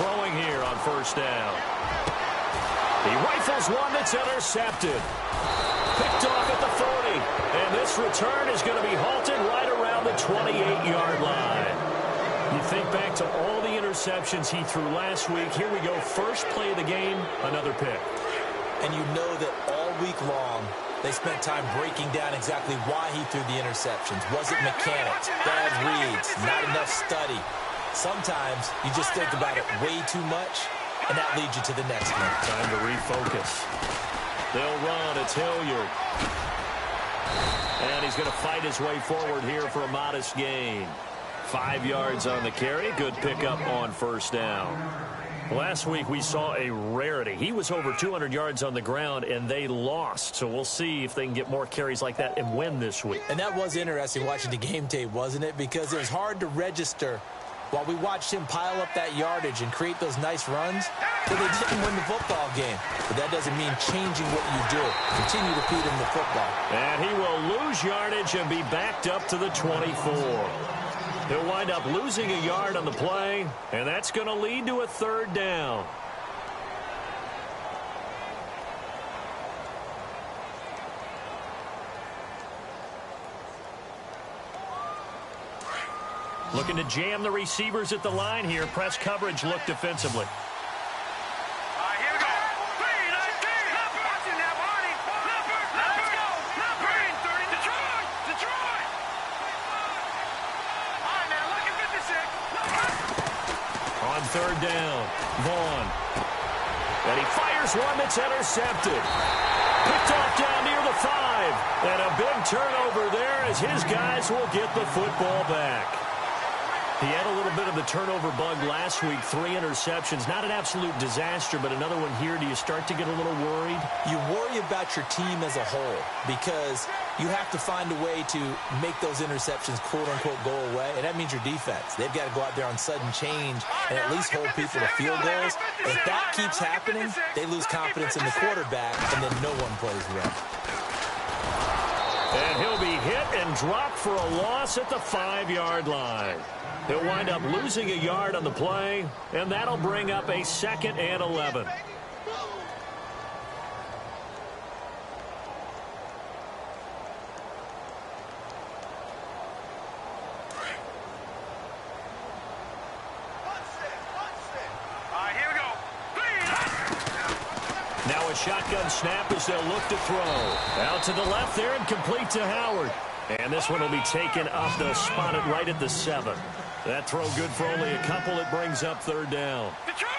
throwing here on first down. He rifles one that's intercepted. Picked off at the 40. And this return is going to be halted right around the 28-yard line. You think back to all the interceptions he threw last week. Here we go. First play of the game, another pick. And you know that all week long, they spent time breaking down exactly why he threw the interceptions. Was it mechanics, bad reads, not enough study? Sometimes you just think about it way too much, and that leads you to the next one. Time to refocus. They'll run. It's Hilliard. And he's going to fight his way forward here for a modest gain. 5 yards on the carry. Good pickup on first down. Last week we saw a rarity. He was over 200 yards on the ground, and they lost. So we'll see if they can get more carries like that and win this week. And that was interesting watching the game tape, wasn't it? Because it was hard to register while we watched him pile up that yardage and create those nice runs, that they didn't win the football game. But that doesn't mean changing what you do. Continue to feed him the football. And he will lose yardage and be backed up to the 24. He'll wind up losing a yard on the play, and that's going to lead to a third down. Looking to jam the receivers at the line here. Press coverage look defensively. Third down, Vaughn. And he fires one that's intercepted. Picked off down near the 5. And a big turnover there as his guys will get the football back. He had a little bit of the turnover bug last week. 3 interceptions. Not an absolute disaster, but another one here. Do you start to get a little worried? You worry about your team as a whole because you have to find a way to make those interceptions, quote-unquote, go away, and that means your defense. They've got to go out there on sudden change and at least hold people to field goals. If that keeps happening, they lose confidence in the quarterback, and then no one plays well. And he'll be hit and dropped for a loss at the 5-yard line. He'll wind up losing a yard on the play, and that'll bring up a 2nd and 11. Now a shotgun snap as they'll look to throw. Out to the left there and complete to Howard. And this one will be taken up to spot it right at the 7. That throw good for only a couple. It brings up third down. Detroit!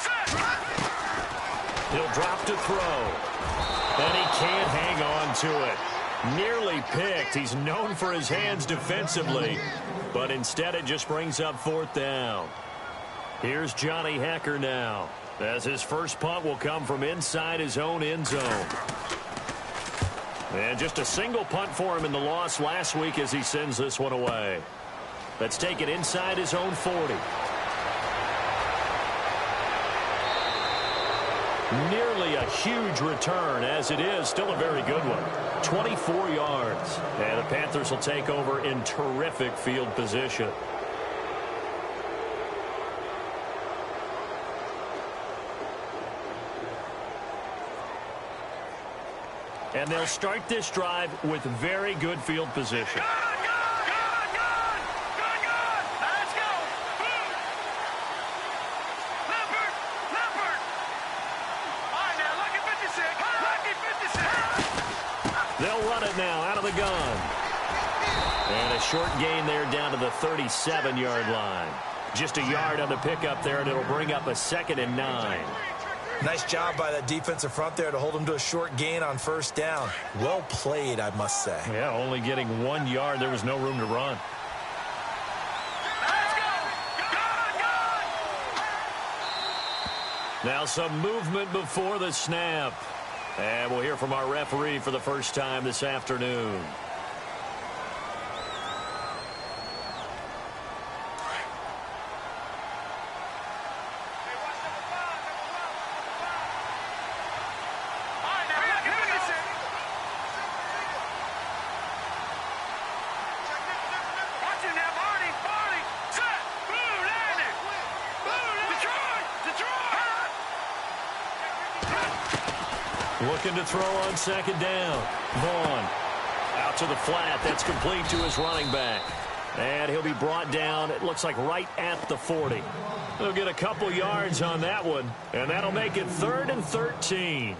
Set! He'll drop to throw. And he can't hang on to it. Nearly picked. He's known for his hands defensively. But instead it just brings up 4th down. Here's Johnny Hecker now, as his first punt will come from inside his own end zone. And just a single punt for him in the loss last week as he sends this one away. Let's take it inside his own 40. Nearly a huge return, as it is still a very good one. 24 yards. And the Panthers will take over in terrific field position. And they'll start this drive with very good field position. They'll run it now out of the gun. And a short gain there down to the 37-yard line. Just a yard on the pickup there, and it'll bring up a 2nd and 9. Nice job by that defensive front there to hold him to a short gain on first down. Well played, I must say. Yeah, only getting 1 yard. There was no room to run. Now some movement before the snap. And we'll hear from our referee for the first time this afternoon. Looking to throw on second down. Vaughn out to the flat. That's complete to his running back. And he'll be brought down, it looks like, right at the 40. He'll get a couple yards on that one, and that'll make it 3rd and 13.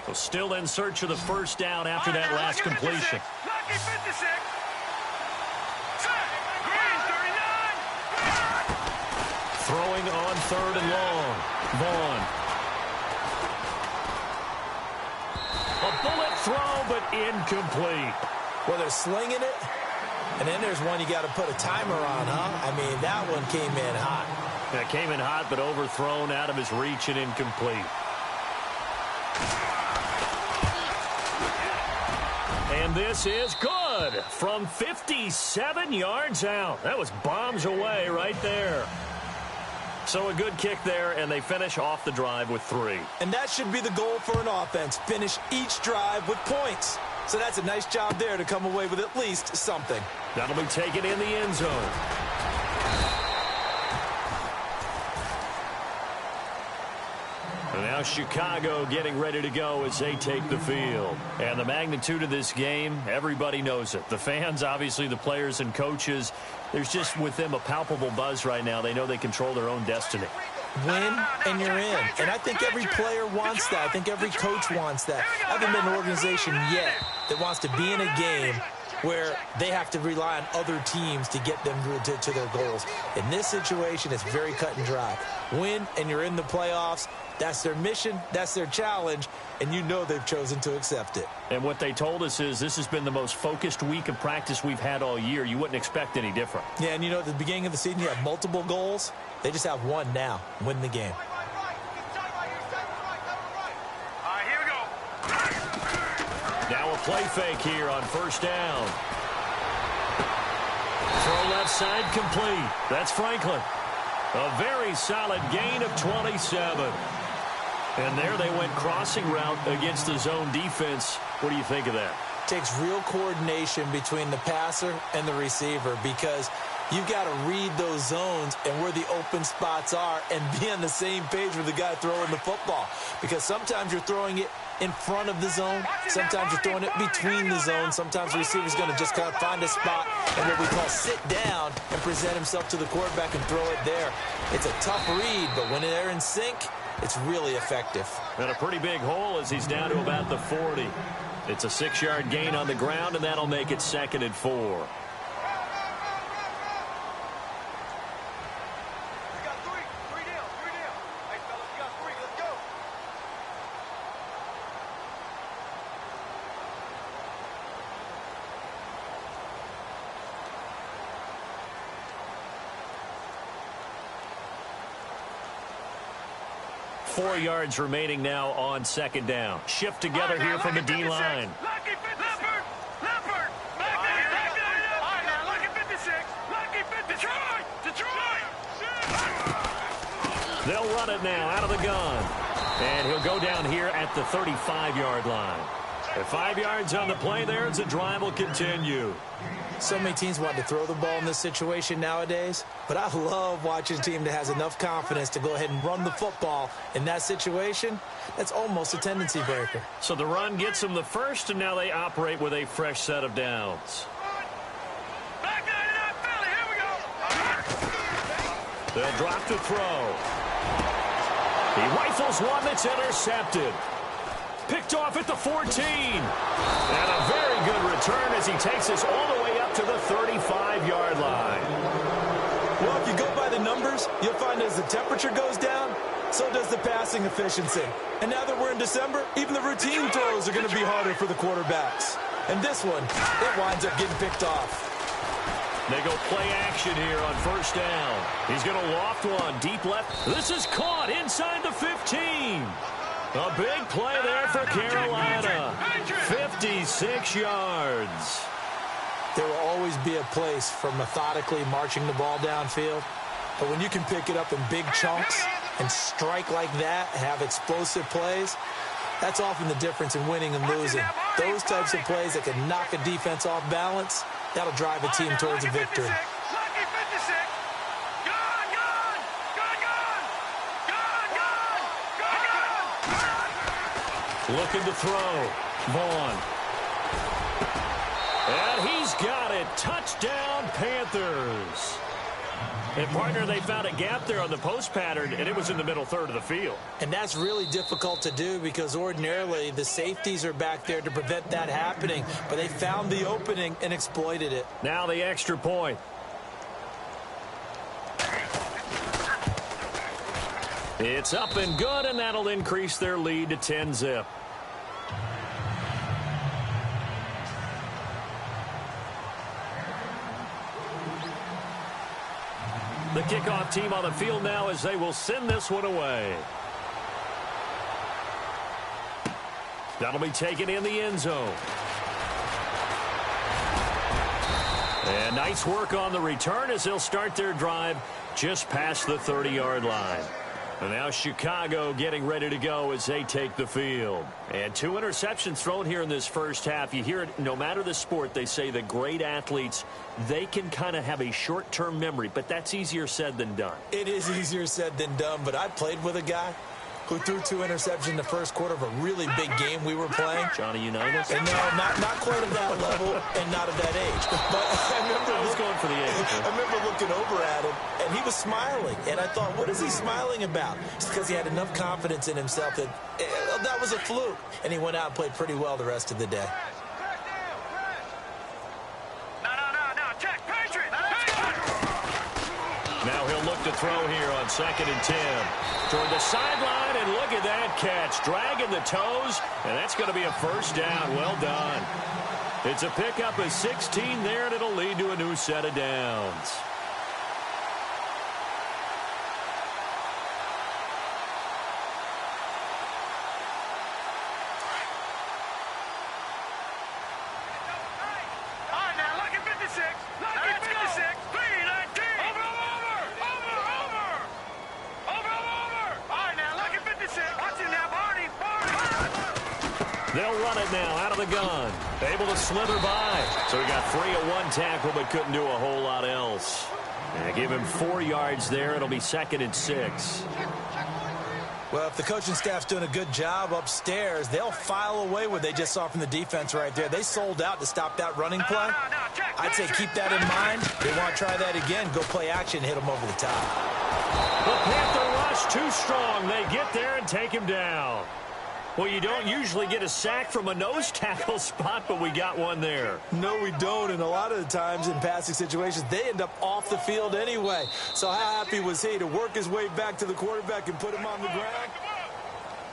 Well, still in search of the first down after that last completion. Throwing on 3rd and long. Vaughn. A bullet throw, but incomplete. Well, they're slinging it, and then there's one you got to put a timer on, huh? I mean, that one came in hot. Yeah, came in hot, but overthrown, out of his reach and incomplete. And this is good from 57 yards out. That was bombs away right there. So a good kick there, and they finish off the drive with 3. And that should be the goal for an offense. Finish each drive with points. So that's a nice job there to come away with at least something. That'll be taken in the end zone. And now Chicago getting ready to go as they take the field. And the magnitude of this game, everybody knows it. The fans, obviously the players and coaches, there's just with them a palpable buzz right now. They know they control their own destiny. Win and you're in. And I think every player wants that. I think every coach wants that. I haven't been an organization yet that wants to be in a game where they have to rely on other teams to get them to their goals. In this situation, it's very cut and dry. Win and you're in the playoffs. That's their mission. That's their challenge. And you know they've chosen to accept it. And what they told us is this has been the most focused week of practice we've had all year. You wouldn't expect any different. Yeah, and you know, at the beginning of the season, you have multiple goals. They just have one now. Win the game. Now a play fake here on first down. Throw left side complete. That's Franklin. A very solid gain of 27. And there they went crossing route against the zone defense. What do you think of that? Takes real coordination between the passer and the receiver because you've got to read those zones and where the open spots are and be on the same page with the guy throwing the football. Because sometimes you're throwing it in front of the zone. Sometimes you're throwing it between the zones. Sometimes the receiver's going to just kind of find a spot and what we call sit down and present himself to the quarterback and throw it there. It's a tough read, but when they're in sync, it's really effective. And a pretty big hole as he's down to about the 40. It's a 6-yard gain on the ground, and that'll make it 2nd and 4. Four yards remaining now on second down. Shift together here from the D-line. They'll run it now out of the gun. And he'll go down here at the 35-yard line. And 5 yards on the play there as the drive will continue. So many teams want to throw the ball in this situation nowadays, but I love watching a team that has enough confidence to go ahead and run the football. In that situation, that's almost a tendency breaker. So the run gets them the first, and now they operate with a fresh set of downs. They'll drop to throw. He rifles one that's intercepted. Picked off at the 14. And a very good return as he takes us all the way up to the 35-yard line. Well, if you go by the numbers, you'll find as the temperature goes down, so does the passing efficiency. And now that we're in December, even the routine throws are going to be harder for the quarterbacks. And this one, it winds up getting picked off. They go play action here on first down. He's going to loft one deep left. This is caught inside the 15. A big play there for Carolina. 56 yards. There will always be a place for methodically marching the ball downfield. But when you can pick it up in big chunks and strike like that, have explosive plays, that's often the difference in winning and losing. Those types of plays that can knock a defense off balance, that'll drive a team towards a victory. Looking to throw. Vaughn. And he's got it. Touchdown, Panthers. And, partner, they found a gap there on the post pattern, and it was in the middle third of the field. And that's really difficult to do because ordinarily the safeties are back there to prevent that happening. But they found the opening and exploited it. Now the extra point. It's up and good, and that'll increase their lead to 10-zip. The kickoff team on the field now as they will send this one away. That'll be taken in the end zone. And nice work on the return as they'll start their drive just past the 30-yard line. And now Chicago getting ready to go as they take the field. And 2 interceptions thrown here in this first half. You hear it, no matter the sport, they say that great athletes, they can kind of have a short-term memory, but that's easier said than done. It is easier said than done, but I played with a guy who threw 2 interceptions in the first quarter of a really big game we were playing. Johnny Unitas? And no, not quite at that level and not at that age. But I was going for the age. I remember looking over at him, and he was smiling. And I thought, what is he smiling about? It's because he had enough confidence in himself that that was a fluke. And he went out and played pretty well the rest of the day. Now he'll look to throw here on 2nd and 10. Toward the sideline, and look at that catch. Dragging the toes, and that's going to be a first down. Well done. It's a pickup of 16 there, and it'll lead to a new set of downs. They'll run it now out of the gun. Able to slither by. So he got 3 at 1 tackle, but couldn't do a whole lot else. And give him 4 yards there. It'll be 2nd and 6. Well, if the coaching staff's doing a good job upstairs, they'll file away what they just saw from the defense right there. They sold out to stop that running play. I'd say keep that in mind. They want to try that again. Go play action, hit them over the top. The Panther rush too strong. They get there and take him down. Well, you don't usually get a sack from a nose tackle spot, but we got one there. No, we don't, and a lot of the times in passing situations, they end up off the field anyway. So how happy was he to work his way back to the quarterback and put him on the ground?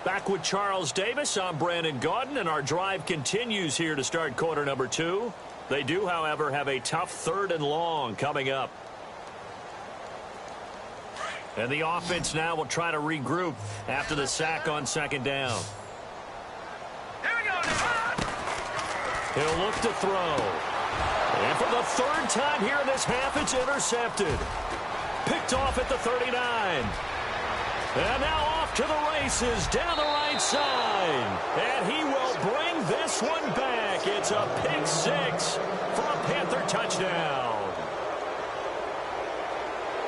Back with Charles Davis, I'm Brandon Gaudin, and our drive continues here to start quarter number 2. They do, however, have a tough 3rd and long coming up. And the offense now will try to regroup after the sack on 2nd down. He'll look to throw. And for the 3rd time here in this half, it's intercepted. Picked off at the 39. And now off to the races down the right side. And he will bring this one back. It's a pick 6 for a Panther touchdown.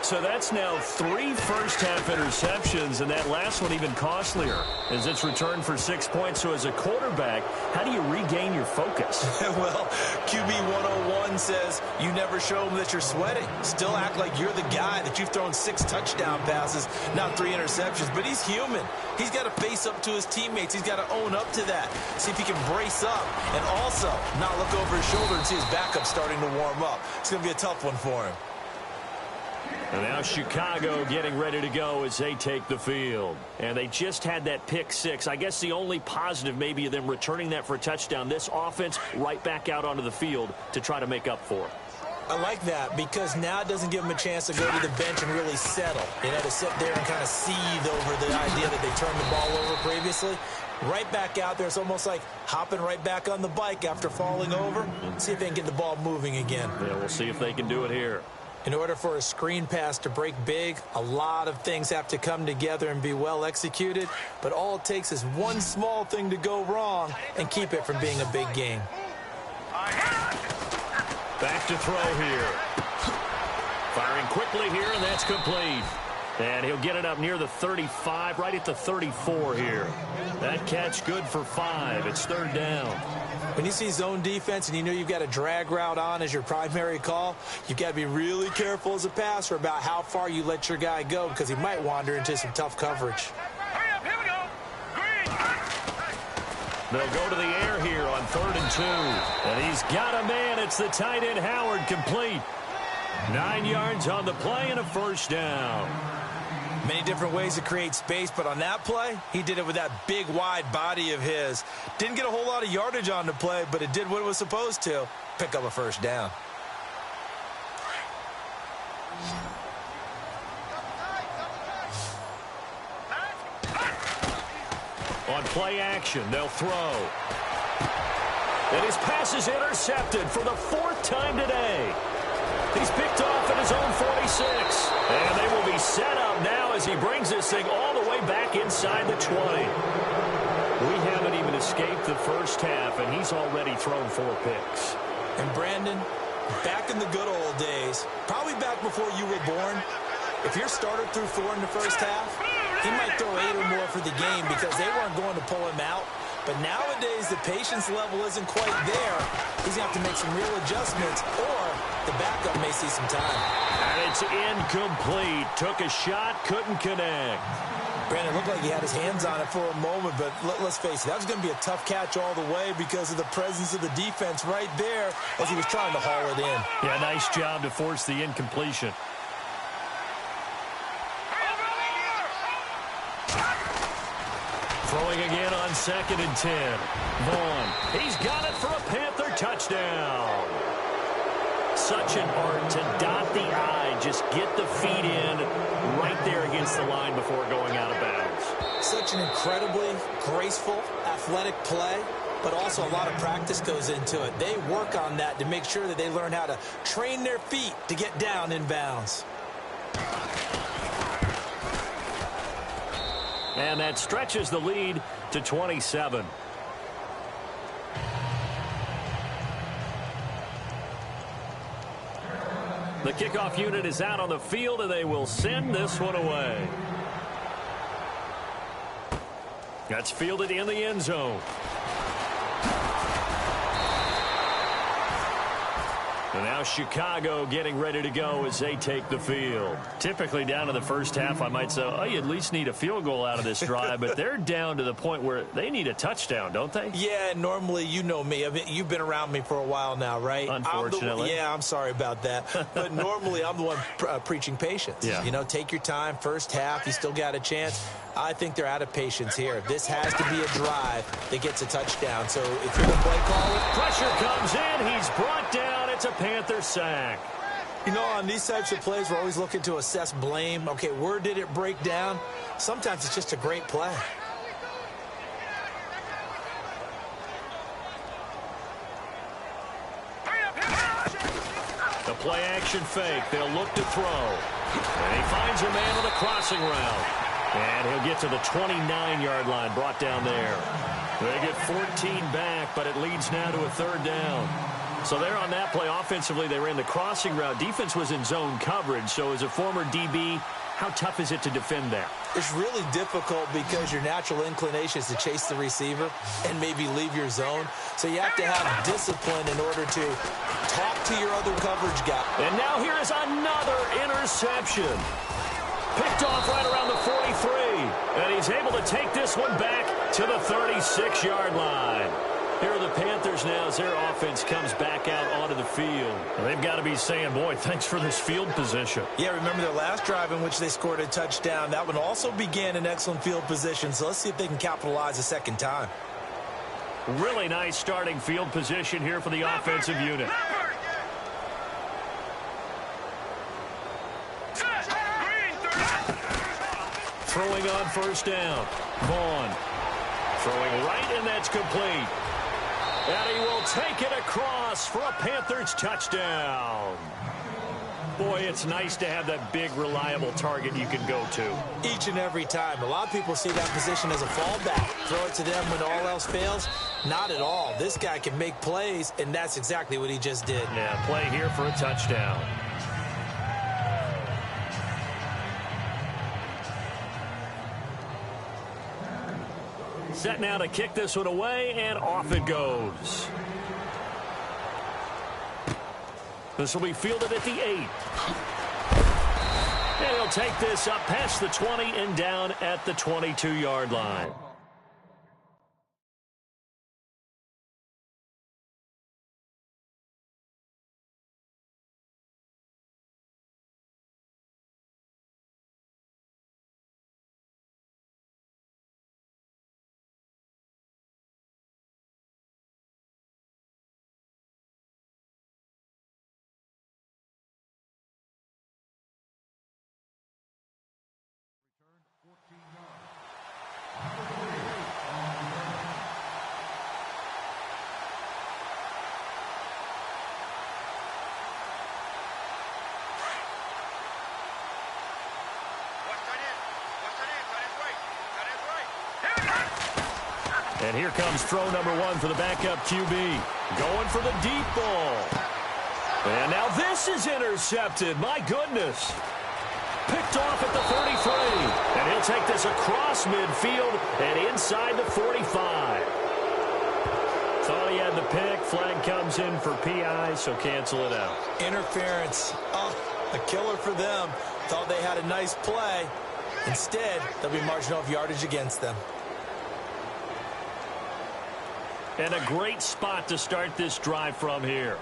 So that's now 3 first-half interceptions, and that last one even costlier as it's returned for 6 points. So as a quarterback, how do you regain your focus? Well, QB 101 says you never show them that you're sweating. Still act like you're the guy that you've thrown 6 touchdown passes, not 3 interceptions. But he's human. He's got to face up to his teammates. He's got to own up to that. See if he can brace up and also not look over his shoulder and see his backup starting to warm up. It's going to be a tough one for him. And now Chicago getting ready to go as they take the field. And they just had that pick 6. I guess the only positive maybe of them returning that for a touchdown. This offense right back out onto the field to try to make up for it. I like that because now it doesn't give them a chance to go to the bench and really settle. You know, to sit there and kind of seethe over the idea that they turned the ball over previously. Right back out there. It's almost like hopping right back on the bike after falling over. See if they can get the ball moving again. Yeah, we'll see if they can do it here. In order for a screen pass to break big, a lot of things have to come together and be well executed. But all it takes is one small thing to go wrong and keep it from being a big game. Back to throw here. Firing quickly here, and that's complete. And he'll get it up near the 35, right at the 34 here. That catch good for 5. It's third down. When you see zone defense and you know you've got a drag route on as your primary call, you've got to be really careful as a passer about how far you let your guy go because he might wander into some tough coverage. They'll go to the air here on 3rd and 2. And he's got a man. It's the tight end, Howard, complete. 9 yards on the play and a first down. Many different ways to create space, but on that play, he did it with that big, wide body of his. Didn't get a whole lot of yardage on the play, but it did what it was supposed to. Pick up a first down. On play action, they'll throw. And his pass is intercepted for the 4th time today. He's picked off at his own 46. And they will be set up now as he brings this thing all the way back inside the 20. We haven't even escaped the first half, and he's already thrown 4 picks. And Brandon, back in the good old days, probably back before you were born, if your starter threw 4 in the first half, he might throw 8 or more for the game because they weren't going to pull him out. But nowadays, the patience level isn't quite there. He's going to have to make some real adjustments, or the backup may see some time. And it's incomplete. Took a shot, couldn't connect. Brandon, looked like he had his hands on it for a moment, but let's face it, that was going to be a tough catch all the way because of the presence of the defense right there as he was trying to haul it in. Yeah, nice job to force the incompletion. Throwing again on 2nd and 10. Vaughn, he's got it for a Panther touchdown. Such an art to dot the I, just get the feet in right there against the line before going out of bounds. Such an incredibly graceful, athletic play, but also a lot of practice goes into it. They work on that to make sure that they learn how to train their feet to get down in bounds. And that stretches the lead to 27. The kickoff unit is out on the field, and they will send this one away. That's fielded in the end zone. And now Chicago getting ready to go as they take the field. Typically down to the first half, I might say, oh, you at least need a field goal out of this drive. But they're down to the point where they need a touchdown, don't they? Yeah, normally, you know me. I mean, you've been around me for a while now, right? Unfortunately. I'm sorry about that. But normally, I'm the one preaching patience. Yeah. You know, take your time. First half, you still got a chance. I think they're out of patience here. This has to be a drive that gets a touchdown. So if you're the play caller, pressure comes in. He's brought down. It's a Panther sack. You know, on these types of plays, we're always looking to assess blame. Okay, where did it break down? Sometimes it's just a great play. The play action fake. They'll look to throw. And he finds a man on the crossing route. And he'll get to the 29-yard line, brought down there. They get 14 back, but it leads now to a 3rd down. So they're on that play. Offensively, they ran the crossing route. Defense was in zone coverage. So as a former DB, how tough is it to defend that? It's really difficult because your natural inclination is to chase the receiver and maybe leave your zone. So you have to have discipline in order to talk to your other coverage guy. And now here is another interception. Picked off right around the 43. And he's able to take this one back to the 36-yard line. Here are the Panthers now as their offense comes back out onto the field. Well, they've got to be saying, boy, thanks for this field position. Yeah, remember their last drive in which they scored a touchdown. That one also began in excellent field position, so let's see if they can capitalize a second time. Really nice starting field position here for the offensive unit. Throwing on first down. Vaughn throwing right, and that's complete. And he will take it across for a Panthers touchdown. Boy, it's nice to have that big, reliable target you can go to. Each and every time. A lot of people see that position as a fallback. Throw it to them when all else fails. Not at all. This guy can make plays, and that's exactly what he just did. Yeah, play here for a touchdown. Set now to kick this one away, and off it goes. This will be fielded at the 8. And he'll take this up past the 20 and down at the 22-yard line. And here comes throw number 1 for the backup QB. Going for the deep ball. And now this is intercepted. My goodness. Picked off at the 33. And he'll take this across midfield and inside the 45. Thought he had the pick. Flag comes in for PI, so cancel it out. Interference. Oh, a killer for them. Thought they had a nice play. Instead, they'll be marching off yardage against them. And a great spot to start this drive from here.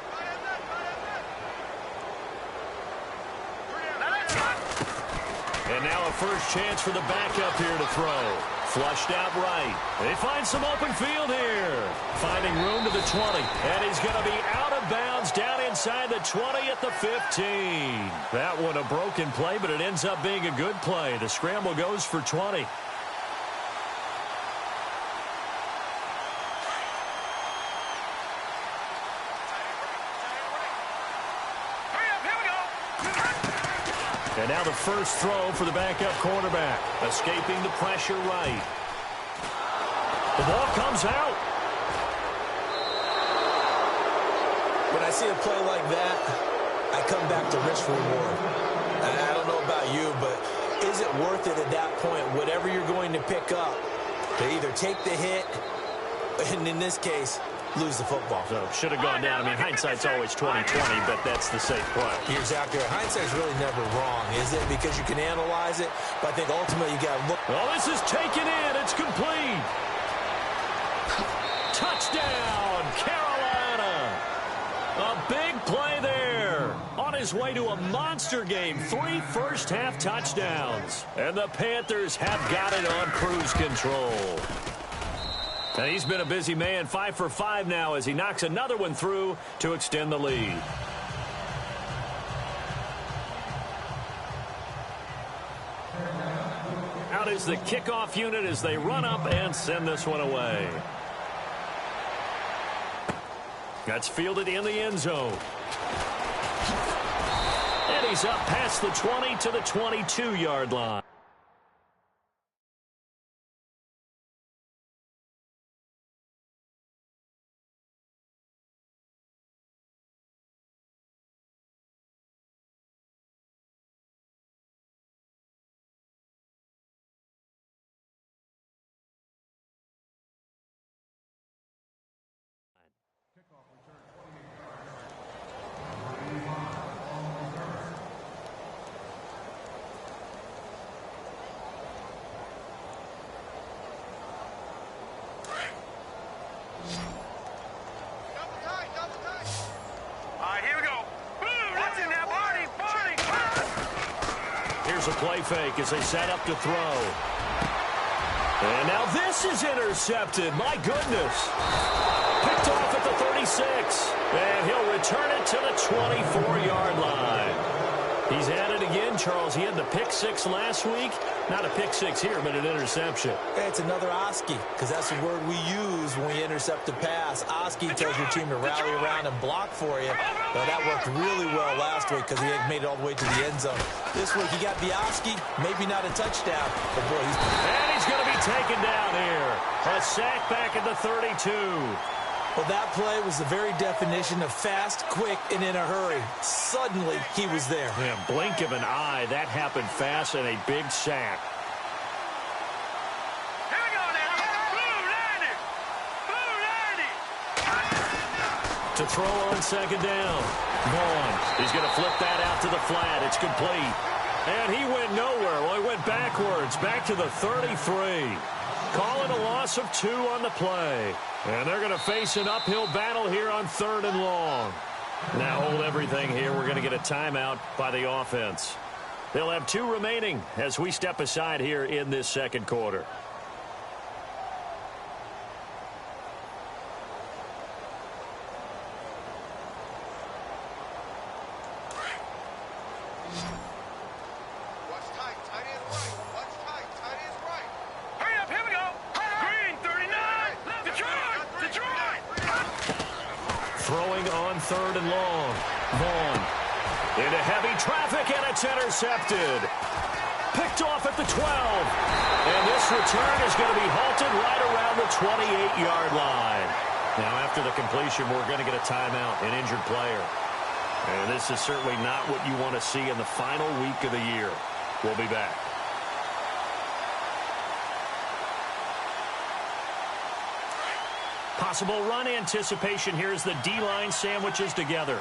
And now a first chance for the backup here to throw. Flushed out right. They find some open field here. Finding room to the 20. And he's going to be out of bounds down inside the 20 at the 15. That one a broken play, but it ends up being a good play. The scramble goes for 20. And now the first throw for the backup quarterback. Escaping the pressure right. The ball comes out. When I see a play like that, I come back to risk reward. I don't know about you, but is it worth it at that point, whatever you're going to pick up, to either take the hit, and in this case, lose the football? So should have gone down. I mean, hindsight's always 20/20, but that's the safe play. You're exactly right. Hindsight's really never wrong, is it? Because you can analyze it, but I think ultimately you got to look. Well, this is taken in. It's complete. Touchdown, Carolina. A big play there. On his way to a monster game. 3 first-half touchdowns. And the Panthers have got it on cruise control. And he's been a busy man, 5 for 5 now as he knocks another one through to extend the lead. Out is the kickoff unit as they run up and send this one away. That's fielded in the end zone. And he's up past the 20 to the 22-yard line. A play fake as they set up to throw. And now this is intercepted. My goodness. Picked off at the 36. And he'll return it to the 24-yard line. He's at it again, Charles. He had the pick 6 last week. Not a pick 6 here, but an interception. It's another Oski, because that's the word we use when we intercept a pass. Oski tells your team to rally around and block for you. Well, that worked really well last week because he had made it all the way to the end zone. This week he got the Oski, maybe not a touchdown, but boy, And he's going to be taken down here. A sack back at the 32. Well, that play was the very definition of fast, quick, and in a hurry. Suddenly, he was there. Yeah, blink of an eye. That happened fast and a big sack. Here we go now. To throw on second down. Vaughn. He's going to flip that out to the flat. It's complete. And he went nowhere. Well, he went backwards, back to the 33. Calling a loss of 2 on the play. And they're going to face an uphill battle here on 3rd and long. Now hold everything here. We're going to get a timeout by the offense. They'll have 2 remaining as we step aside here in this second quarter. Throwing on 3rd and long. Vaughn into heavy traffic, and it's intercepted. Picked off at the 12. And this return is going to be halted right around the 28-yard line. Now, after the completion, we're going to get a timeout, an injured player. And this is certainly not what you want to see in the final week of the year. We'll be back. Possible run anticipation here as the D-line sandwiches together.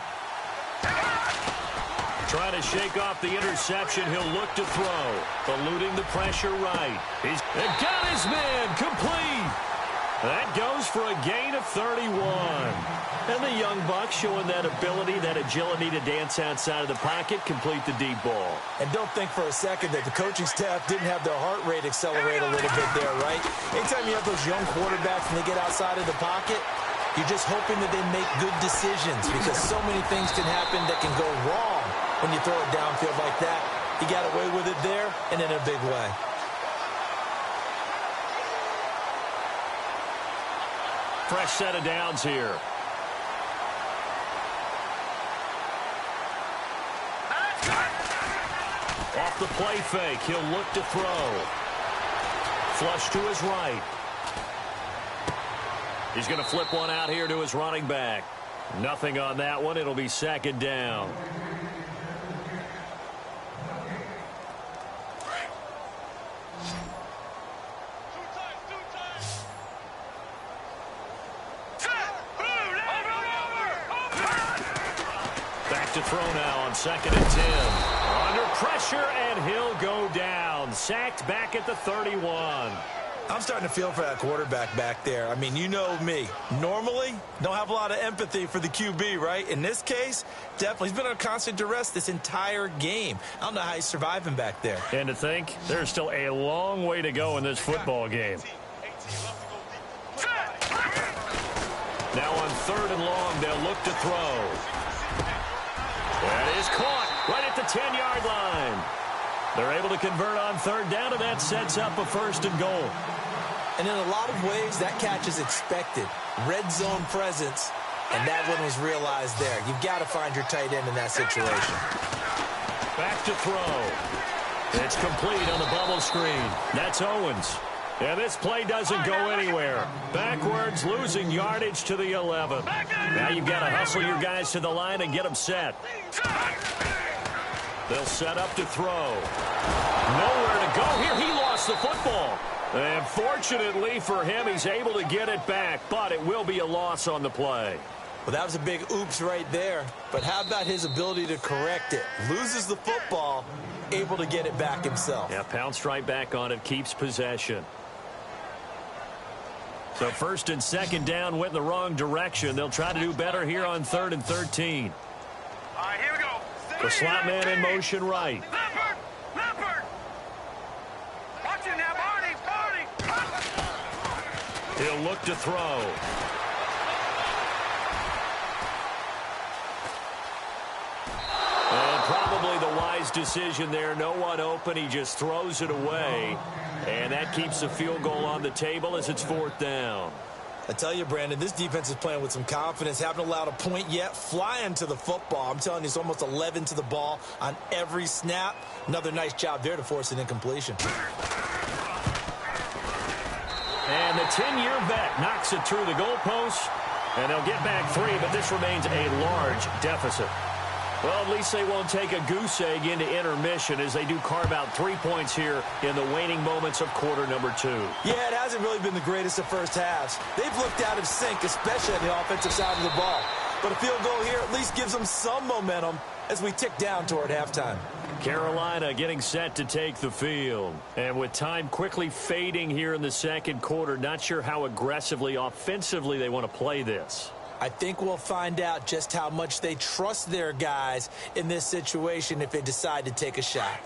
Trying to shake off the interception. He'll look to throw. Eluding the pressure right. He's got his man complete. That goes for a gain of 31. And the young buck showing that ability, that agility to dance outside of the pocket, complete the deep ball. And don't think for a second that the coaching staff didn't have their heart rate accelerate a little bit there, right? Anytime you have those young quarterbacks and they get outside of the pocket, you're just hoping that they make good decisions because so many things can happen that can go wrong when you throw it downfield like that. He got away with it there and in a big way. Fresh set of downs here. Off the play fake, he'll look to throw. Flush to his right. He's going to flip one out here to his running back. Nothing on that one. It'll be second down. Back to throw now on 2nd and 10. Under pressure, and he'll go down. Sacked back at the 31. I'm starting to feel for that quarterback back there. I mean, you know me. Normally, don't have a lot of empathy for the QB, right? In this case, definitely. He's been under constant duress this entire game. I don't know how he's surviving back there. And to think, there's still a long way to go in this football game. Now on 3rd and long, they'll look to throw. That is caught right at the 10-yard line. They're able to convert on 3rd down, and that sets up a 1st and goal. And in a lot of ways, that catch is expected. Red zone presence, and that one was realized there. You've got to find your tight end in that situation. Back to throw. It's complete on the bubble screen. That's Owens. And this play doesn't go anywhere. Backwards, losing yardage to the 11. Now you've got to hustle your guys to the line and get them set. They'll set up to throw. Nowhere to go here. He lost the football. And fortunately for him, he's able to get it back, but it will be a loss on the play. Well, that was a big oops right there. But how about his ability to correct it? Loses the football, able to get it back himself. Yeah, pounced right back on it, keeps possession. So 1st and 2nd down went in the wrong direction. They'll try to do better here on 3rd and 13. All right, here we go. The slot man in motion right. Leopard! Watch it now, Barney! He'll look to throw. And probably the wise decision there. No one open. He just throws it away. And that keeps the field goal on the table as it's 4th down. I tell you, Brandon, this defense is playing with some confidence. Haven't allowed a point yet. Flying to the football. I'm telling you, it's almost 11 to the ball on every snap. Another nice job there to force an incompletion. And the 10-year vet knocks it through the goalpost. And they'll get back 3, but this remains a large deficit. Well, at least they won't take a goose egg into intermission as they do carve out 3 points here in the waning moments of quarter number 2. Yeah, it hasn't really been the greatest of first halves. They've looked out of sync, especially on the offensive side of the ball. but a field goal here at least gives them some momentum as we tick down toward halftime. Carolina getting set to take the field. And with time quickly fading here in the second quarter, not sure how aggressively, offensively they want to play this. I think we'll find out just how much they trust their guys in this situation if they decide to take a shot.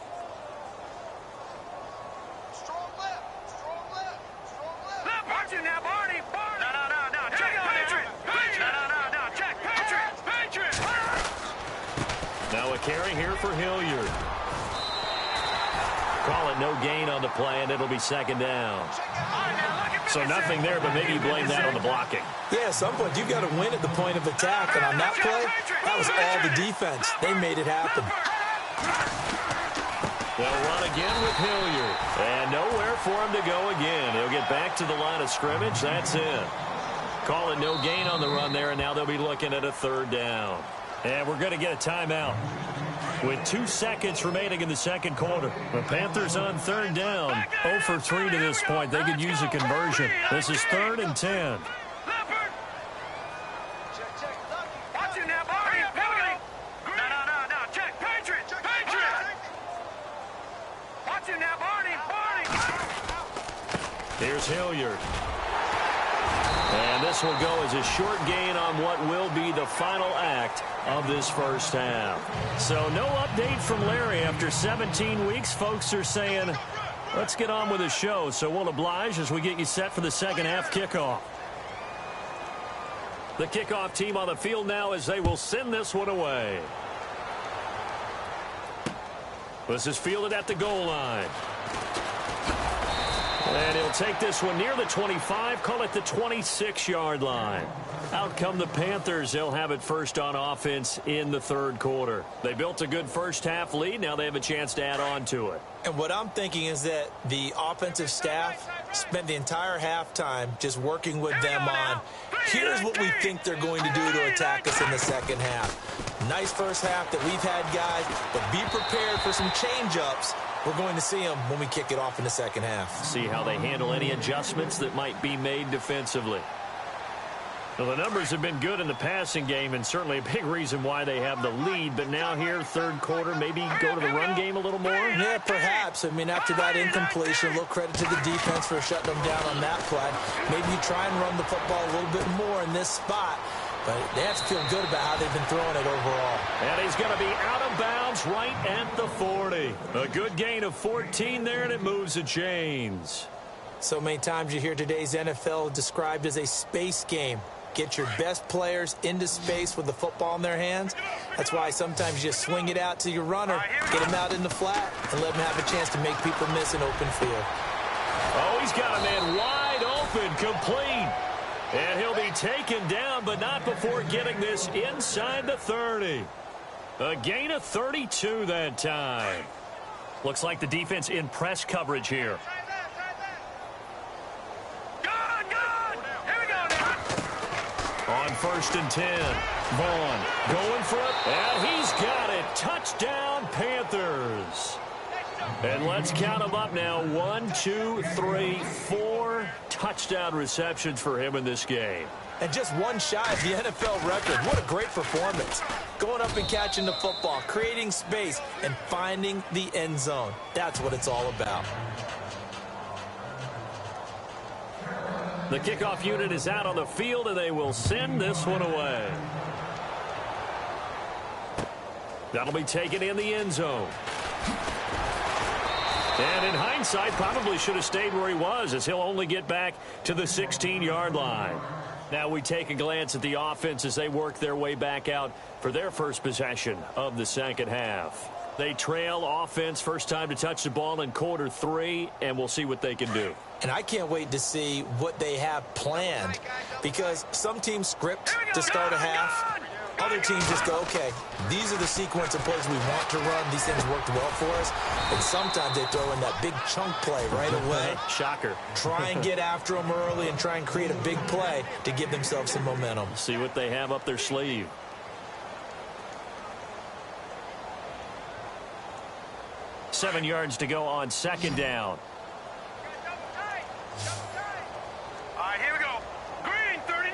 Now a carry here for Hilliard. Call it no gain on the play, and it'll be second down. So nothing there, but maybe you blame that on the blocking. Yeah, at some point, you've got to win at the point of attack. And on that play, that was all the defense. They made it happen. They'll run again with Hilliard. And nowhere for him to go again. He'll get back to the line of scrimmage. That's it. Call it no gain on the run there, and now they'll be looking at a third down. And we're going to get a timeout with 2 seconds remaining in the second quarter. The Panthers on third down. 0 for 3 to this point. They could use a conversion. This is 3rd and 10. Here's Hilliard. And this will go as a short gain on what will be the final act of this first half. So no update from Larry after 17 weeks. Folks are saying, let's get on with the show. So we'll oblige as we get you set for the second half kickoff. The kickoff team on the field now as they will send this one away. This is fielded at the goal line. And he'll take this one near the 25, call it the 26-yard line. Out come the Panthers. They'll have it first on offense in the third quarter. They built a good first half lead. Now they have a chance to add on to it. And what I'm thinking is that the offensive staff spent the entire halftime just working with them on, here's what we think they're going to do to attack us in the second half. Nice first half that we've had, guys, but be prepared for some change-ups. We're going to see them when we kick it off in the second half. See how they handle any adjustments that might be made defensively. Well, the numbers have been good in the passing game, and certainly a big reason why they have the lead. But now here, third quarter, maybe go to the run game a little more? Yeah, perhaps. I mean, after that incompletion, a little credit to the defense for shutting them down on that play. Maybe you try and run the football a little bit more in this spot. But they have to feel good about how they've been throwing it overall. And he's going to be out of bounds right at the 40. A good gain of 14 there, and it moves the chains. So many times you hear today's NFL described as a space game. Get your best players into space with the football in their hands. That's why sometimes you just swing it out to your runner, get him out in the flat, and let him have a chance to make people miss an open field. Oh, he's got a man wide open, complete. And he'll be taken down, but not before getting this inside the 30. A gain of 32 that time. Looks like the defense in press coverage here. On 1st and 10, Vaughn going for it, and he's got it. Touchdown, Panthers. And let's count them up now. 1, 2, 3, 4 touchdown receptions for him in this game. And just one shy of the NFL record. What a great performance. Going up and catching the football, creating space, and finding the end zone. That's what it's all about. The kickoff unit is out on the field, and they will send this one away. That'll be taken in the end zone. And in hindsight, probably should have stayed where he was, as he'll only get back to the 16-yard line. Now we take a glance at the offense as they work their way back out for their first possession of the second half. They trail offense, first time to touch the ball in quarter 3, and we'll see what they can do. And I can't wait to see what they have planned, because some teams script to start a half. Other teams just go, okay, these are the sequence of plays we want to run. These things worked well for us. And sometimes they throw in that big chunk play right away. Shocker. Try and get after them early and try and create a big play to give themselves some momentum. See what they have up their sleeve. Seven yards to go on second down. All right, here we go. Green 39.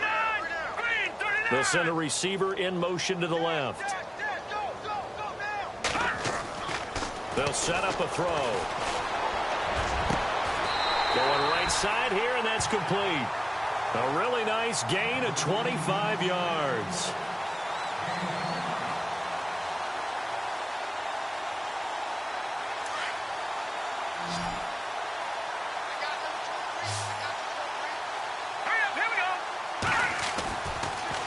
Green 39. They'll send a receiver in motion to the left. They'll set up a throw. Going right side here, and that's complete. A really nice gain of 25 yards.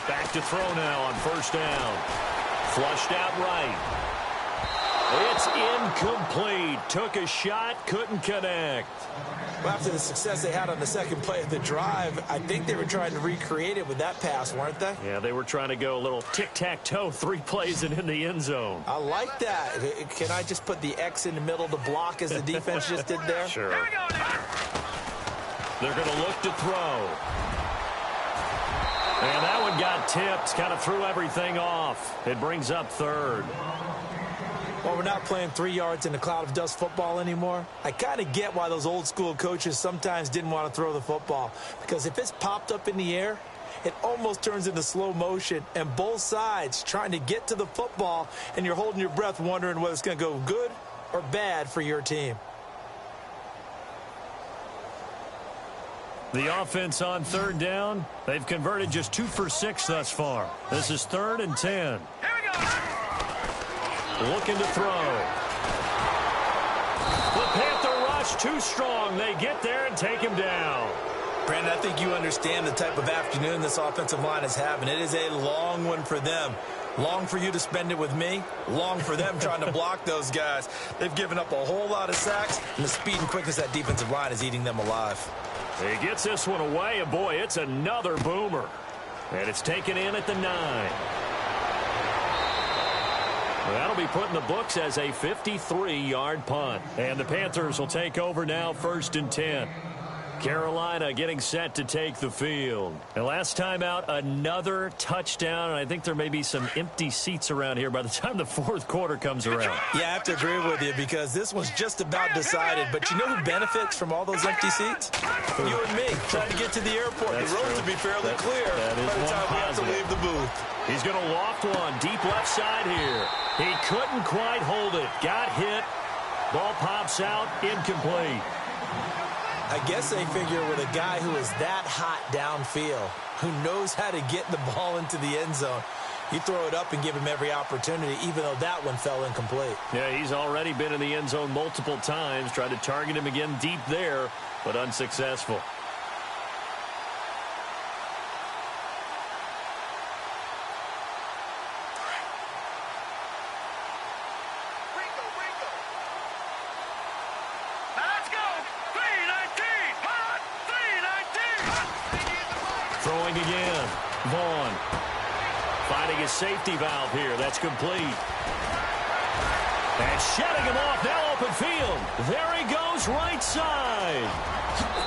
Back to throw now on first down. Flushed out right. It's incomplete. Took a shot, couldn't connect. Well, after the success they had on the second play of the drive, I think they were trying to recreate it with that pass, weren't they? Yeah, they were trying to go a little tic-tac-toe, 3 plays and in the end zone. I like that. Can I just put the X in the middle to block as the defense just did there? Sure. They're going to look to throw. And that one got tipped, kind of threw everything off. It brings up third. Well, we're not playing 3 yards in a cloud of dust football anymore. I kind of get why those old school coaches sometimes didn't want to throw the football. Because if it's popped up in the air, it almost turns into slow motion. And both sides trying to get to the football, and you're holding your breath wondering whether it's going to go good or bad for your team. The offense on third down. They've converted just 2 for 6 thus far. This is 3rd and 10. Here we go. Looking to throw. The Panther rush too strong. They get there and take him down. Brandon, I think you understand the type of afternoon this offensive line is having. It is a long one for them. Long for you to spend it with me. Long for them trying to block those guys. They've given up a whole lot of sacks, and the speed and quickness of that defensive line is eating them alive. He gets this one away, and boy, it's another boomer. And it's taken in at the 9. That'll be put in the books as a 53-yard punt. And the Panthers will take over now, 1st and 10. Carolina getting set to take the field. And last time out, another touchdown, and I think there may be some empty seats around here by the time the 4th quarter comes around. Yeah, I have to agree with you because this one's just about decided. But you know who benefits from all those empty seats? You and me, trying to get to the airport. That's the roads true. will be fairly clear that is by the time we have to leave the booth. He's going to loft one deep left side here. He couldn't quite hold it. Got hit. Ball pops out. Incomplete. I guess they figure with a guy who is that hot downfield, who knows how to get the ball into the end zone, you throw it up and give him every opportunity, even though that one fell incomplete. Yeah, he's already been in the end zone multiple times. Tried to target him again deep there, but unsuccessful. Throwing again. Vaughn finding his safety valve here. That's complete. And shutting him off. Now open field. There he goes, right side.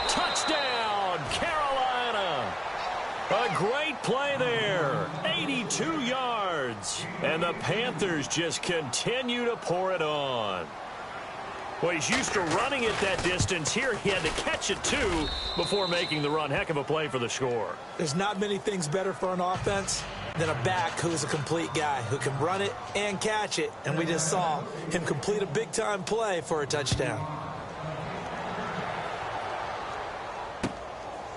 Touchdown, Carolina. A great play there. 82 yards. And the Panthers just continue to pour it on. Well, he's used to running it that distance. Here he had to catch it, too, before making the run. Heck of a play for the score. There's not many things better for an offense than a back who's a complete guy, who can run it and catch it. And we just saw him complete a big-time play for a touchdown.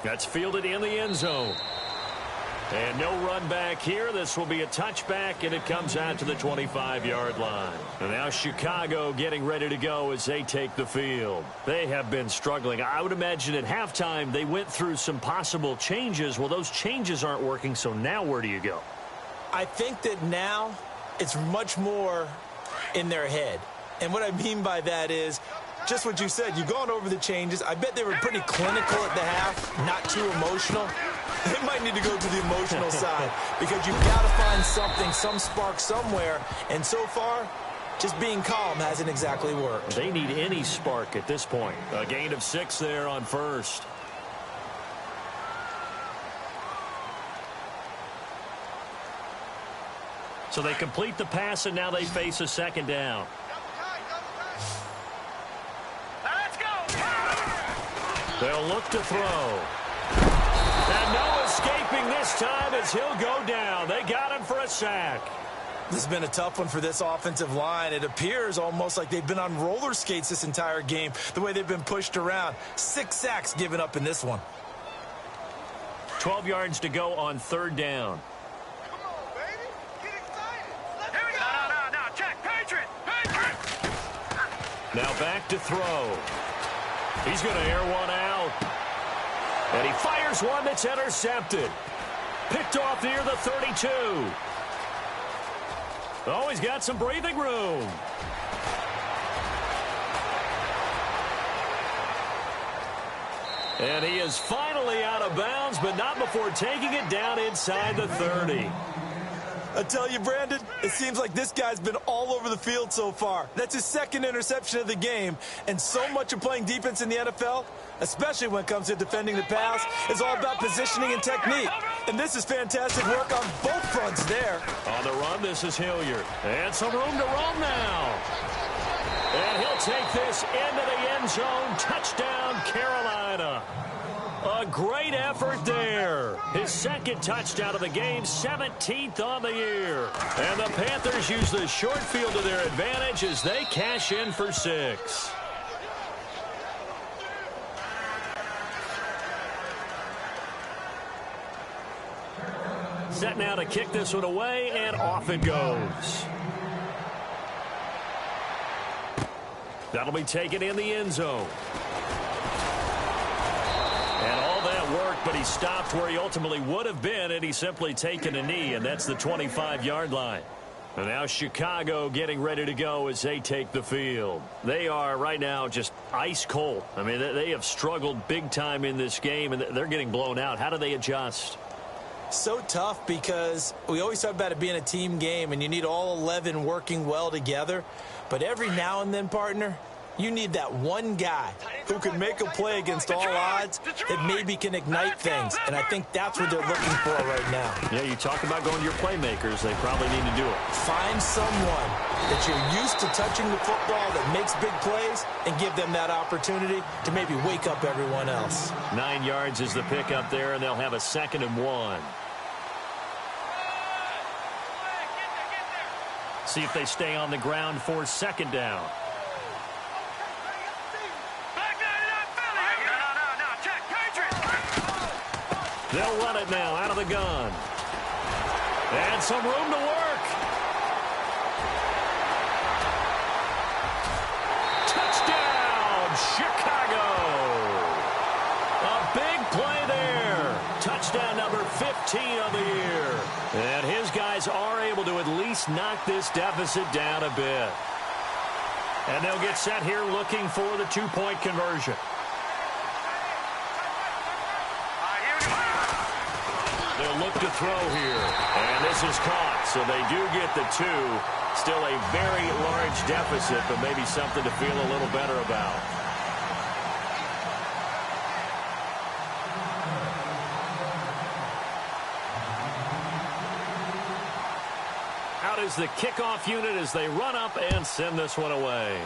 That's fielded in the end zone. And no run back here. This will be a touchback, and it comes out to the 25-yard line. And now Chicago getting ready to go as they take the field. They have been struggling. I would imagine at halftime they went through some possible changes. Well, those changes aren't working, so now where do you go? I think that now it's much more in their head. And what I mean by that is just what you said. You've gone over the changes. I bet they were pretty clinical at the half, not too emotional. They might need to go to the emotional side because you've got to find something, some spark somewhere. And so far, just being calm hasn't exactly worked. They need any spark at this point. A gain of 6 there on first. So they complete the pass, and now they face a second down. Let's go. They'll look to throw. And no escaping this time as he'll go down. They got him for a sack. This has been a tough one for this offensive line. It appears almost like they've been on roller skates this entire game, the way they've been pushed around. 6 sacks given up in this one. 12 yards to go on third down. Come on, baby. Get excited. Here we go. No. Check. Patriot. Now back to throw. He's going to air one out. And he fires one that's intercepted. Picked off near the 32. Oh, he's got some breathing room. And he is finally out of bounds, but not before taking it down inside the 30. I tell you, Brandon, it seems like this guy's been all over the field so far. That's his second interception of the game. And so much of playing defense in the NFL, especially when it comes to defending the pass, is all about positioning and technique. And this is fantastic work on both fronts there. On the run, this is Hilliard. And some room to roam now. And he'll take this into the end zone. Touchdown, Carolina. A great effort there. His second touchdown of the game, 17th on the year. And the Panthers use the short field to their advantage as they cash in for 6. Set now to kick this one away, and off it goes. That'll be taken in the end zone. And all that work, but he stopped where he ultimately would have been, and he's simply taken a knee, and that's the 25-yard line. And now Chicago getting ready to go as they take the field. They are right now just ice cold. I mean, they have struggled big time in this game, and they're getting blown out. How do they adjust? So tough because we always talk about it being a team game, and you need all 11 working well together. But every now and then, partner, you need that one guy who can make a play against all odds that maybe can ignite things. And I think that's what they're looking for right now. Yeah, you talk about going to your playmakers. They probably need to do it. Find someone that you're used to touching the football that makes big plays and give them that opportunity to maybe wake up everyone else. 9 yards is the pickup there, and they'll have a 2nd and 1. See if they stay on the ground for 2nd down. They'll run it now out of the gun. And some room to work. Touchdown, Chicago. A big play there. Touchdown number 15 of the year. And his guys are able to at least knock this deficit down a bit. And they'll get set here looking for the 2-point conversion. They'll look to throw here. And this is caught, so they do get the 2. Still a very large deficit, but maybe something to feel a little better about. Out is the kickoff unit as they run up and send this one away.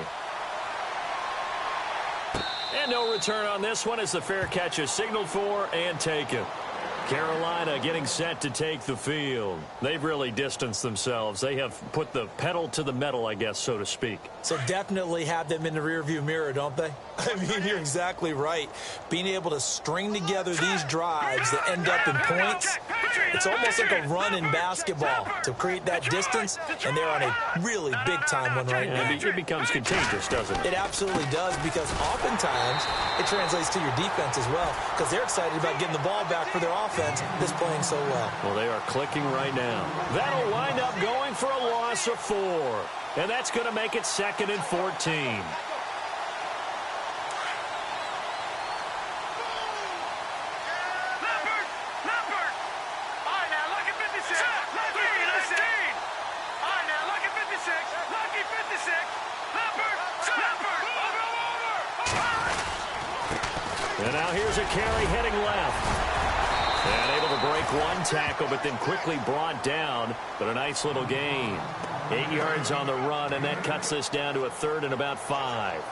And no return on this one as the fair catch is signaled for and taken. Carolina getting set to take the field. They've really distanced themselves. They have put the pedal to the metal, I guess, so to speak. So definitely have them in the rearview mirror, don't they? I mean, you're exactly right. Being able to string together these drives that end up in points, it's almost like a run in basketball to create that distance, and they're on a really big-time one right now. It becomes contagious, doesn't it? It absolutely does, because oftentimes it translates to your defense as well, because they're excited about getting the ball back for their offense that's playing so well. Well, they are clicking right now. That'll wind up going for a loss of 4, and that's going to make it 2nd and 14. And now here's a carry heading left. And able to break one tackle, but then quickly brought down. But a nice little gain. 8 yards on the run, and that cuts this down to a 3rd and about 5.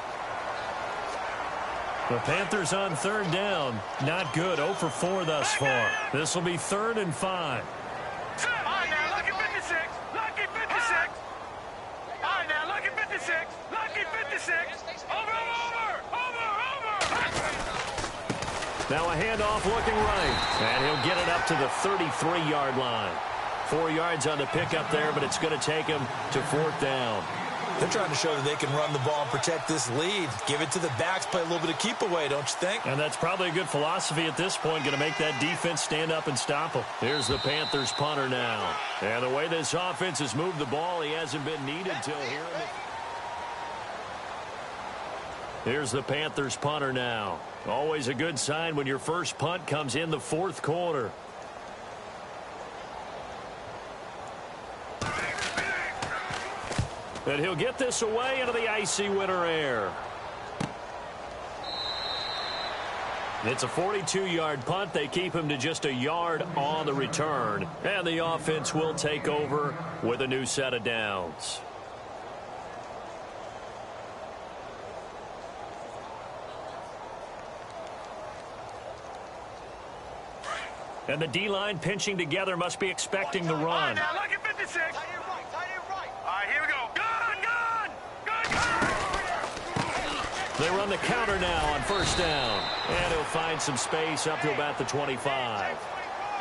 The Panthers on third down. Not good. 0 for 4 thus far. This will be 3rd and 5. All right, now, lucky 56. Lucky 56. All right, now, lucky 56. Lucky 56. Over. Now a handoff looking right. And he'll get it up to the 33-yard line. 4 yards on the pickup there, but it's going to take him to 4th down. They're trying to show that they can run the ball and protect this lead. Give it to the backs, play a little bit of keep away, don't you think? And that's probably a good philosophy at this point, going to make that defense stand up and stop them. Here's the Panthers punter now. And the way this offense has moved the ball, he hasn't been needed till here. Here's the Panthers punter now. Always a good sign when your first punt comes in the 4th quarter. And he'll get this away into the icy winter air. It's a 42-yard punt. They keep him to just a yard on the return. And the offense will take over with a new set of downs. And the D-line pinching together must be expecting the run. Now, lucky 56. Tight end right. All right, here we go. Gun. They run the counter now on 1st down. And he'll find some space up to about the 25.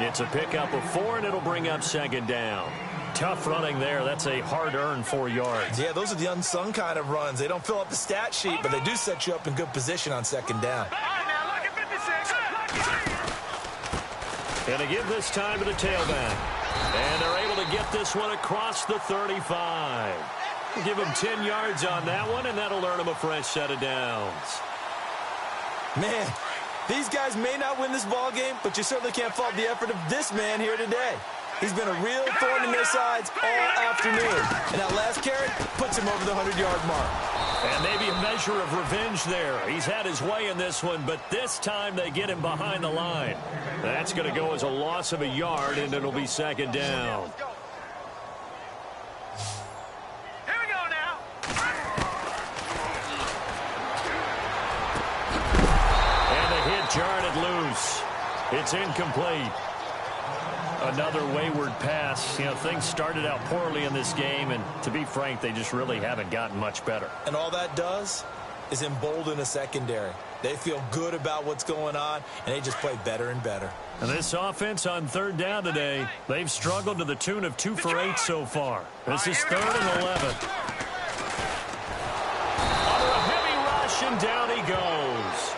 It's a pickup of 4, and it'll bring up 2nd down. Tough running there. That's a hard-earned 4 yards. Yeah, those are the unsung kind of runs. They don't fill up the stat sheet, but they do set you up in good position on 2nd down. All right, now, lucky 56. And to give this time to the tailback. And they're able to get this one across the 35. Give him 10 yards on that one, and that'll earn him a fresh set of downs. Man, these guys may not win this ball game, but you certainly can't fault the effort of this man here today. He's been a real thorn in their sides all afternoon. And that last carry puts him over the 100-yard mark. And maybe a measure of revenge there. He's had his way in this one, but this time they get him behind the line. That's going to go as a loss of a yard, and it'll be 2nd down. Here we go now. And the hit jarred it loose. It's incomplete. Another wayward pass. You know, things started out poorly in this game, and to be frank, they just really haven't gotten much better. And all that does is embolden a secondary. They feel good about what's going on, and they just play better and better. And this offense on 3rd down today, they've struggled to the tune of 2 for 8 so far. This is 3rd and 11. Under a heavy rush, and down he goes.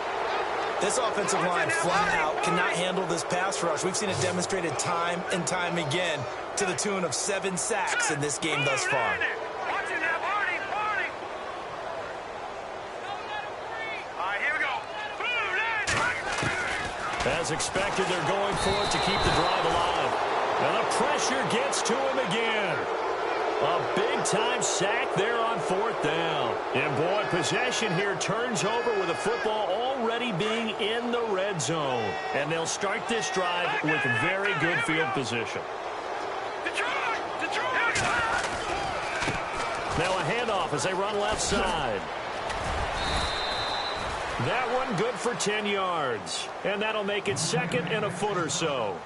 This offensive line flat out cannot handle this pass rush. We've seen it demonstrated time and time again to the tune of 7 sacks in this game thus far. As expected, they're going for it to keep the drive alive. And the pressure gets to him again. A big-time sack there on 4th down. And, boy, possession here turns over with the football already being in the red zone. And they'll start this drive with very good field position. Now a handoff as they run left side. That one good for 10 yards. And that'll make it 2nd and a foot or so.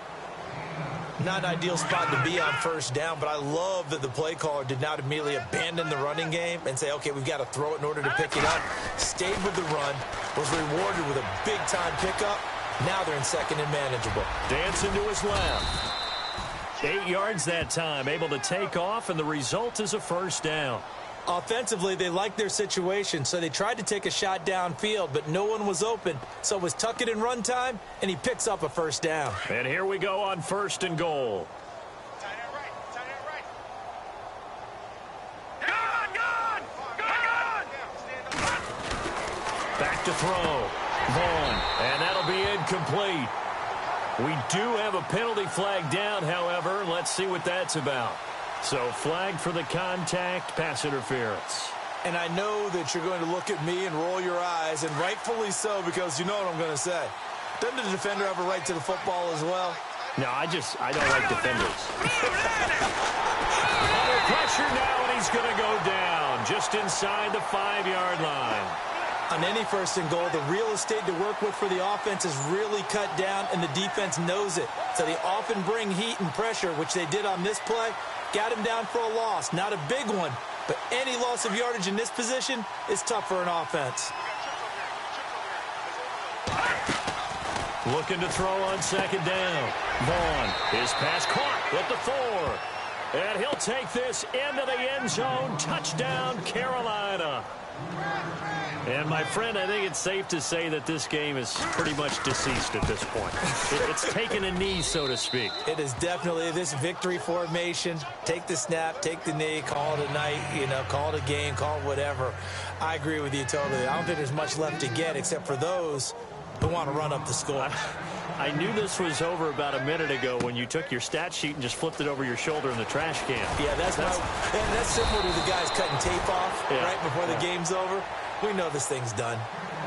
Not an ideal spot to be on 1st down, but I love that the play caller did not immediately abandon the running game and say, okay, we've got to throw it in order to pick it up. Stayed with the run, was rewarded with a big-time pickup. Now they're in 2nd and manageable. Dancing to his left. 8 yards that time, able to take off, and the result is a 1st down. Offensively, they liked their situation, so they tried to take a shot downfield, but no one was open. So it was tuck it in run time, and he picks up a 1st down. And here we go on 1st and goal. Back to throw. Vaughn, and that'll be incomplete. We do have a penalty flag down, however. Let's see what that's about. So flag for the contact, pass interference. And I know that you're going to look at me and roll your eyes, and rightfully so, because you know what I'm going to say. Doesn't the defender have a right to the football as well? No, I don't like defenders. Under pressure now, and he's going to go down just inside the 5-yard line. On any first and goal, the real estate to work with for the offense is really cut down, and the defense knows it. So they often bring heat and pressure, which they did on this play. Got him down for a loss. Not a big one, but any loss of yardage in this position is tough for an offense. Looking to throw on second down. Vaughn, his pass caught at the 4. And he'll take this into the end zone. Touchdown, Carolina. And, my friend, I think it's safe to say that this game is pretty much deceased at this point. It's taken a knee, so to speak. It is definitely this victory formation. Take the snap, take the knee, call it a night, call it a game, call it whatever. I agree with you totally. I don't think there's much left to get except for those who want to run up the score. I knew this was over about a minute ago when you took your stat sheet and just flipped it over your shoulder in the trash can. Yeah, that's similar to the guys cutting tape off right before the game's over. We know this thing's done.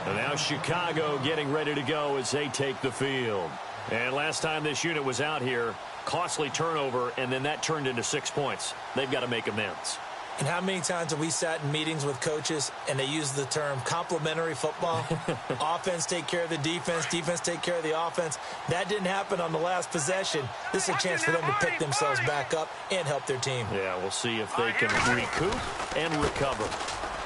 And now Chicago getting ready to go as they take the field. And last time this unit was out here, costly turnover, and then that turned into 6 points. They've got to make amends. And how many times have we sat in meetings with coaches and they use the term complementary football? Offense take care of the defense, defense take care of the offense. That didn't happen on the last possession. This is a chance for them to pick themselves back up and help their team. Yeah, we'll see if they can recoup and recover.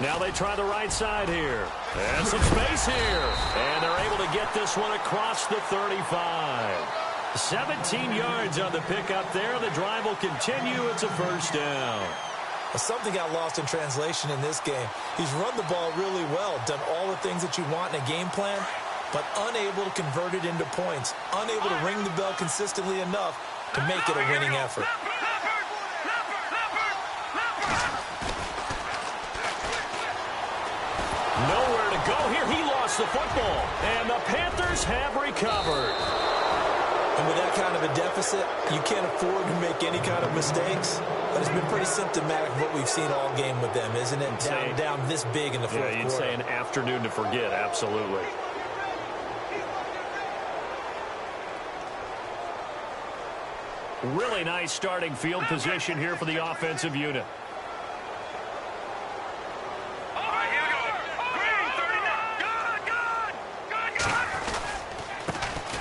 Now they try the right side here. And some space here. And they're able to get this one across the 35. 17 yards on the pickup there. The drive will continue. It's a first down. Something got lost in translation in this game. He's run the ball really well, done all the things that you want in a game plan, but unable to convert it into points, unable to ring the bell consistently enough to make it a winning effort. Nowhere to go here. He lost the football, and the Panthers have recovered. And with that kind of a deficit, you can't afford to make any kind of mistakes. But it's been pretty symptomatic of what we've seen all game with them, isn't it? Down this big in the fourth quarter. Yeah, you'd say an afternoon to forget, absolutely. Really nice starting field position here for the offensive unit.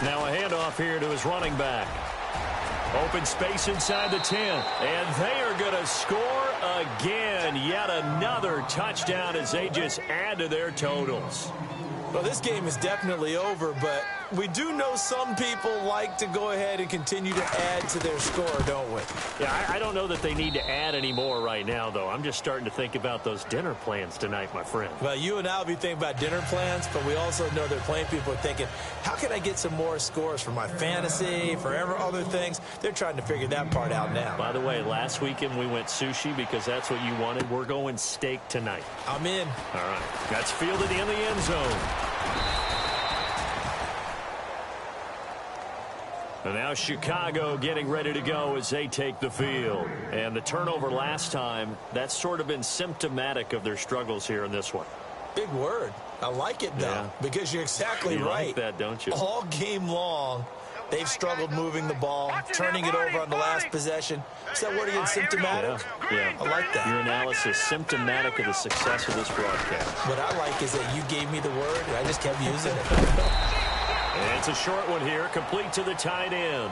Now a handoff here to his running back. Open space inside the 10. And they are going to score again. Yet another touchdown as they just add to their totals. Well, this game is definitely over, but we do know some people like to go ahead and continue to add to their score, don't we? Yeah, I don't know that they need to add any more right now, though. I'm just starting to think about those dinner plans tonight, my friend. Well, you and I will be thinking about dinner plans, but we also know they're playing people are thinking, how can I get some more scores for my fantasy, for other things? They're trying to figure that part out now. By the way, last weekend we went sushi because that's what you wanted. We're going steak tonight. I'm in. All right. That's fielded in the end zone. And now Chicago getting ready to go as they take the field. And the turnover last time, that's sort of been symptomatic of their struggles here in this one. Big word. I like it, though, because you're exactly right. You like that, don't you? All game long, they've struggled moving the ball, turning it over on the last possession. Is that word again, symptomatic? Yeah. I like that. Your analysis, symptomatic of the success of this broadcast. What I like is that you gave me the word, and I just kept using it. And it's a short one here, complete to the tight end.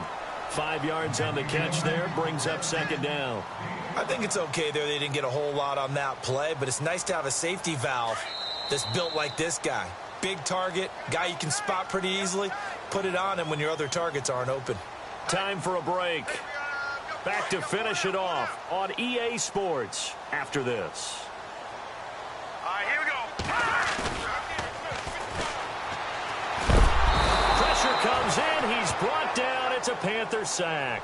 5 yards on the catch there, brings up second down. I think it's okay there. They didn't get a whole lot on that play, but it's nice to have a safety valve that's built like this guy. Big target, guy you can spot pretty easily. Put it on him when your other targets aren't open. Time for a break. Back to finish it off on EA Sports after this. All right, here we go. Comes in, he's brought down. It's a Panther sack.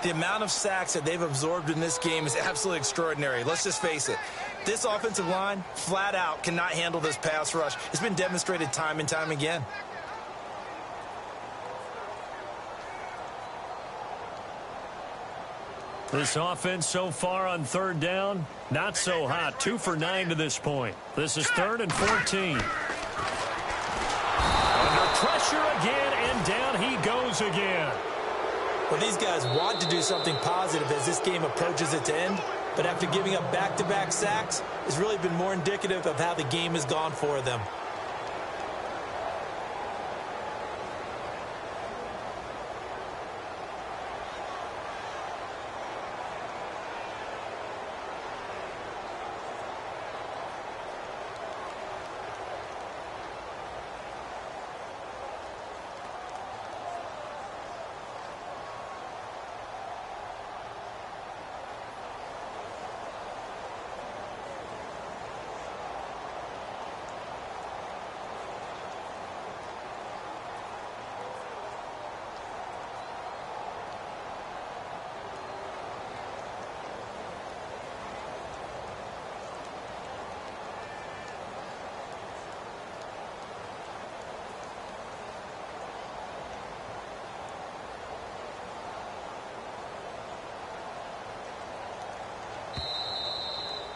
The amount of sacks that they've absorbed in this game is absolutely extraordinary. Let's just face it. This offensive line, flat out, cannot handle this pass rush. It's been demonstrated time and time again. This offense so far on third down, not so hot. 2 for 9 to this point. This is 3rd and 14. Pressure again, and down he goes again. Well, these guys want to do something positive as this game approaches its end, but after giving up back-to-back sacks, it's really been more indicative of how the game has gone for them.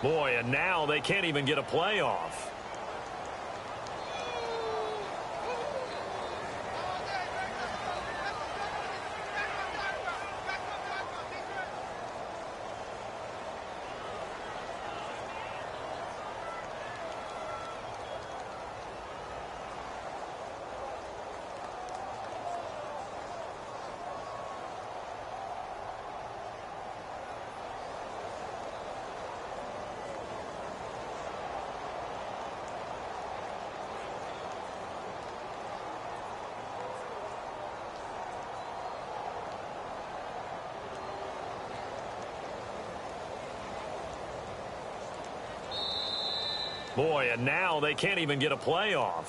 Boy, and now they can't even get a playoff. Boy, and now they can't even get a playoff.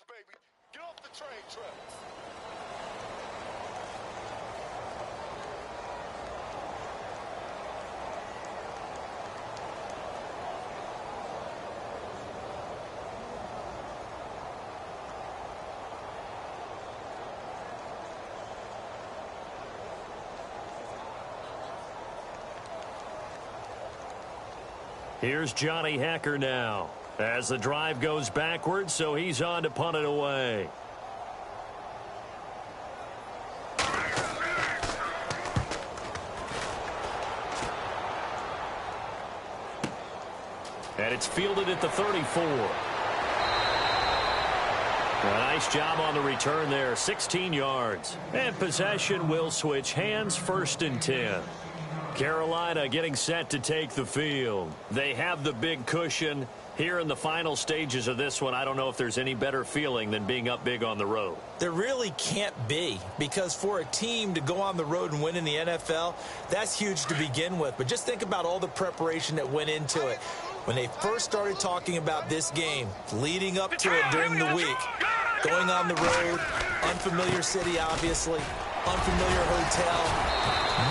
Baby, get off the train track. Here's Johnny Hecker now. As the drive goes backwards, so he's on to punt it away. And it's fielded at the 34. A nice job on the return there, 16 yards. And possession will switch hands, 1st and 10. Carolina getting set to take the field. They have the big cushion. Here in the final stages of this one, I don't know if there's any better feeling than being up big on the road. There really can't be, because for a team to go on the road and win in the NFL, that's huge to begin with. But just think about all the preparation that went into it. When they first started talking about this game, leading up to it during the week, going on the road, unfamiliar city, obviously, unfamiliar hotel.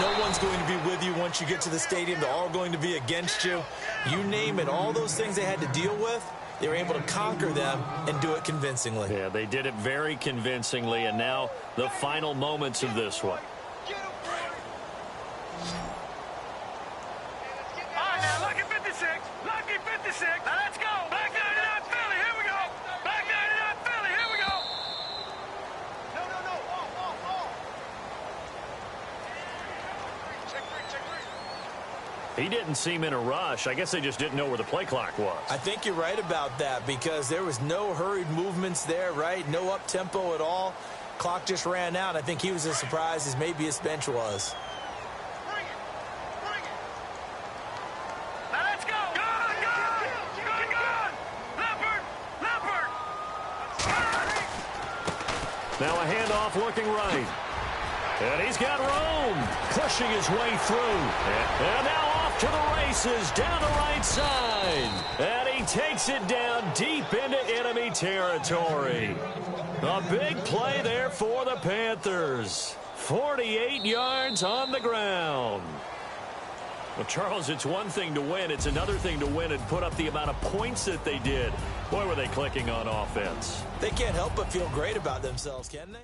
No one's going to be with you once you get to the stadium. They're all going to be against you. You name it, all those things they had to deal with, they were able to conquer them and do it convincingly. Yeah, they did it very convincingly, and now the final moments of this one. All right, now, lucky 56. Lucky 56. Now, let's go. Back 99 Philly. Here we go. Back 99 Philly. Here we go. No. Check three. He didn't seem in a rush. I guess they just didn't know where the play clock was. I think you're right about that, because there was no hurried movements there, right? No up-tempo at all. Clock just ran out. I think he was as surprised as maybe his bench was. Bring it. Now, let's go. Gone. Leopard. Now a handoff looking right. And he's got Rome pushing his way through. And now off to the races down the right side. And he takes it down deep into enemy territory. A big play there for the Panthers. 48 yards on the ground. Well, Charles, it's one thing to win. It's another thing to win and put up the amount of points that they did. Boy, were they clicking on offense. They can't help but feel great about themselves, can they?